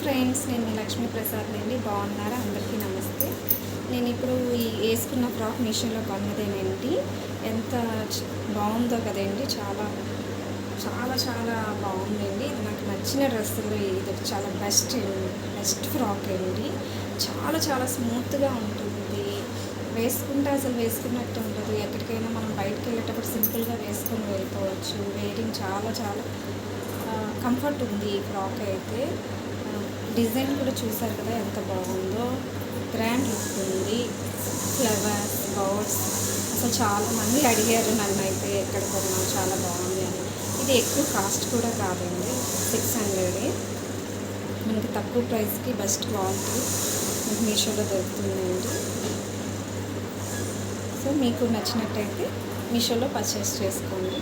Friends, నేను మీ లక్ష్మీ ప్రసాద్ అండి. బాగున్నారా? అందరికీ నమస్తే. నేను ఇప్పుడు ఈ వేసుకున్న ఫ్రాక్ మీషోలో కొన్నదేనండి. ఎంత బాగుందో కదండి. చాలా చాలా చాలా బాగుందండి. ఇది నాకు నచ్చిన డ్రెస్సులు ఇది చాలా బెస్ట్ ఫ్రాక్ అండి. చాలా చాలా స్మూత్గా ఉంటుంది. వేసుకుంటే అసలు వేసుకున్నట్టు ఉండదు. ఎక్కడికైనా మనం బయటకు వెళ్ళేటప్పుడు సింపుల్గా వేసుకొని వెళ్ళిపోవచ్చు. వేరింగ్ చాలా చాలా కంఫర్ట్ ఉంది ఈ ఫ్రాక్ అయితే. డిజైన్ కూడా చూసారు కదా ఎంత బాగుందో. గ్రాండ్ లుక్ ఉంది. ఫ్లవర్స్, బర్డ్స్, అసలు చాలామంది అడిగారు నన్ను అయితే ఎక్కడ కొన్నావు, చాలా బాగుంది అని. ఇది ఎక్కువ కాస్ట్ కూడా కాదండి, 600. మనకి తక్కువ ప్రైస్కి బెస్ట్ క్వాలిటీ మీకు మీషోలో దొరుకుతుందండి. సో మీకు నచ్చినట్టయితే మీషోలో పర్చేస్ చేసుకోండి.